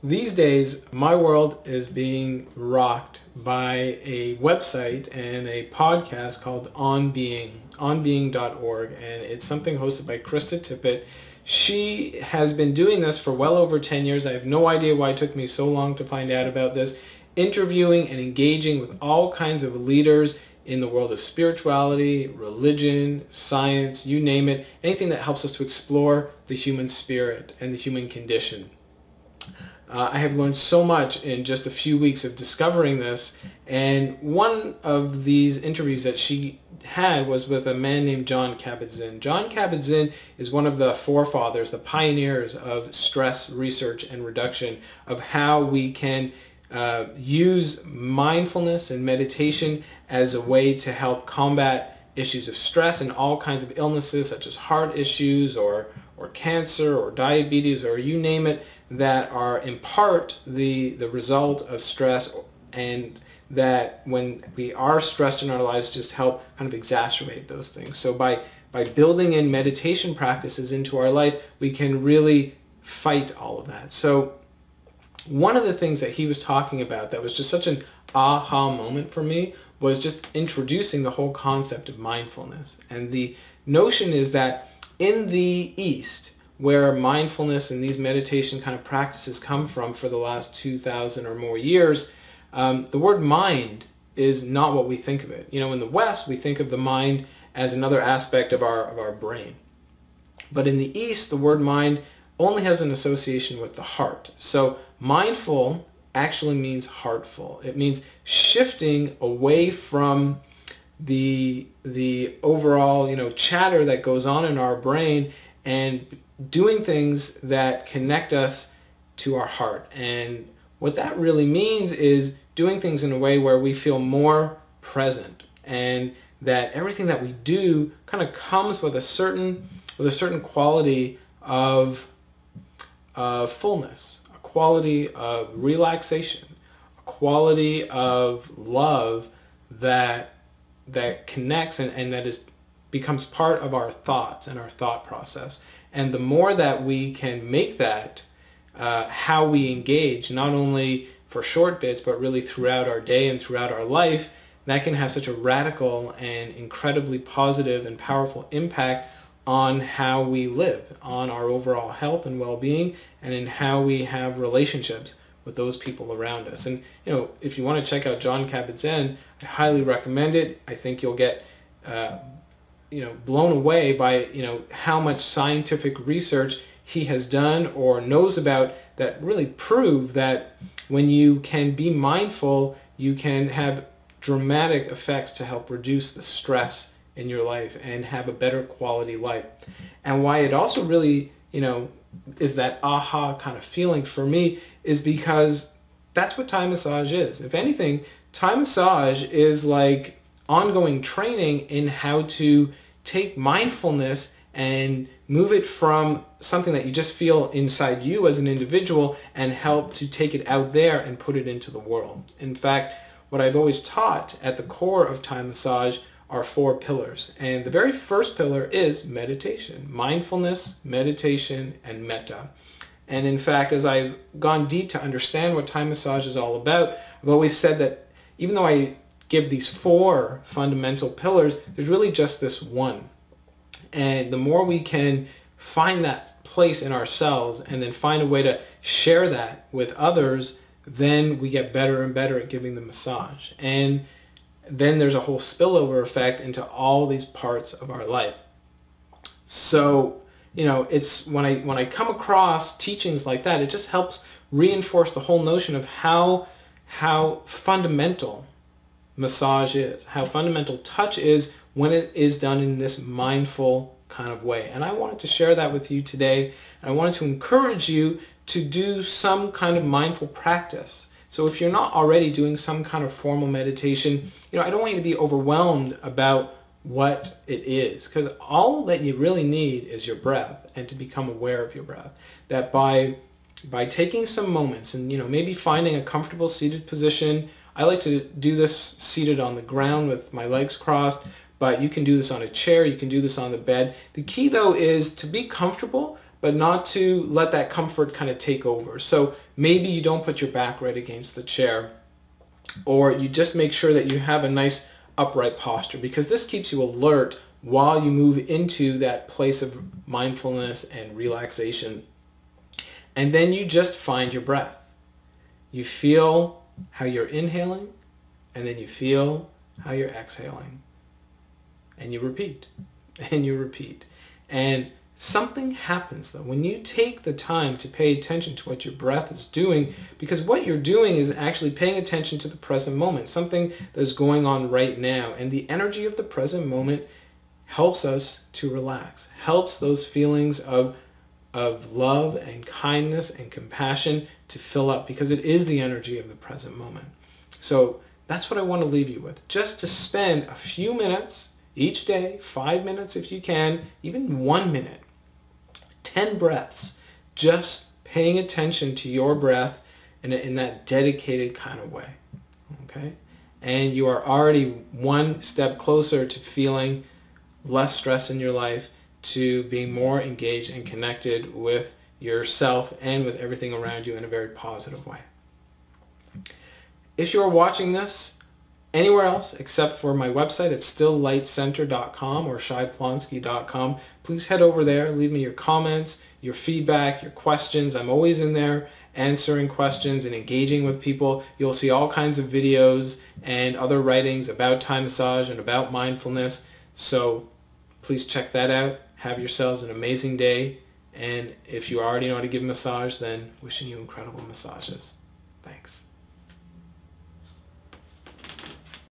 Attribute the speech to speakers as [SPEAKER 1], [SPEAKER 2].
[SPEAKER 1] These days, my world is being rocked by a website and a podcast called On Being, onbeing.org, and it's something hosted by Krista Tippett. She has been doing this for well over 10 years. I have no idea why it took me so long to find out about this. Interviewing and engaging with all kinds of leaders in the world of spirituality, religion, science, you name it, anything that helps us to explore the human spirit and the human condition. I have learned so much in just a few weeks of discovering this, and one of these interviews that she had was with a man named Jon Kabat-Zinn. Jon Kabat-Zinn is one of the forefathers, the pioneers of stress research and reduction, of how we can use mindfulness and meditation as a way to help combat issues of stress and all kinds of illnesses such as heart issues or cancer or diabetes or you name it, that are in part the result of stress, and that when we are stressed in our lives just help kind of exacerbate those things. So by building in meditation practices into our life, we can really fight all of that. So one of the things that he was talking about that was just such an aha moment for me was just introducing the whole concept of mindfulness. And the notion is that in the East, where mindfulness and these meditation kind of practices come from for the last 2,000 or more years, the word mind is not what we think of it. You know, in the West, we think of the mind as another aspect of our brain. But in the East, the word mind only has an association with the heart. So mindful actually means heartful. It means shifting away from the overall, chatter that goes on in our brain and doing things that connect us to our heart. And what that really means is doing things in a way where we feel more present, and that everything that we do kind of comes with a certain quality of fullness, a quality of relaxation, a quality of love that connects and that becomes part of our thoughts and our thought process. And the more that we can make that how we engage, not only for short bits, but really throughout our day and throughout our life, that can have such a radical and incredibly positive and powerful impact on how we live, on our overall health and well-being, and in how we have relationships with those people around us. And if you want to check out Jon Kabat-Zinn, I highly recommend it. I think you'll get blown away by how much scientific research he has done or knows about that really prove that when you can be mindful, you can have dramatic effects to help reduce the stress in your life and have a better quality life. And why it also really is that aha kind of feeling for me is because that's what Thai massage is. If anything, Thai massage is like ongoing training in how to take mindfulness and move it from something that you just feel inside you as an individual and help to take it out there and put it into the world. In fact, what I've always taught at the core of Thai massage are 4 pillars. And the very first pillar is meditation, mindfulness, meditation, and metta. And in fact, as I've gone deep to understand what Thai massage is all about, I've always said that even though I give these 4 fundamental pillars, there's really just this one. And the more we can find that place in ourselves and then find a way to share that with others, then we get better and better at giving the massage. And then there's a whole spillover effect into all these parts of our life. So, it's when I come across teachings like that, it just helps reinforce the whole notion of how fundamental massage is, how fundamental touch is when it is done in this mindful kind of way. And I wanted to share that with you today. And I wanted to encourage you to do some kind of mindful practice. So if you're not already doing some kind of formal meditation, I don't want you to be overwhelmed about what it is, because all that you really need is your breath and to become aware of your breath. That by taking some moments and maybe finding a comfortable seated position. I like to do this seated on the ground with my legs crossed, but you can do this on a chair, you can do this on the bed. The key though is to be comfortable, but not to let that comfort kind of take over. So maybe you don't put your back right against the chair, or you just make sure that you have a nice upright posture, because this keeps you alert while you move into that place of mindfulness and relaxation. And then you just find your breath. You feel how you're inhaling, and then you feel how you're exhaling. And you repeat, and you repeat. And something happens though when you take the time to pay attention to what your breath is doing, because what you're doing is actually paying attention to the present moment, something that is going on right now. And the energy of the present moment helps us to relax, helps those feelings of love and kindness and compassion to fill up, because it is the energy of the present moment. So that's what I want to leave you with, just to spend a few minutes each day, 5 minutes if you can, even 1 minute, 10 breaths, just paying attention to your breath in that dedicated kind of way. Okay? And you are already one step closer to feeling less stress in your life, to being more engaged and connected with yourself and with everything around you in a very positive way. If you are watching this anywhere else except for my website at stilllightcenter.com or shaiplonski.com, please head over there, leave me your comments, your feedback, your questions. I'm always in there answering questions and engaging with people. You'll see all kinds of videos and other writings about Thai massage and about mindfulness. So please check that out. Have yourselves an amazing day. And if you already know how to give a massage, then wishing you incredible massages. Thanks.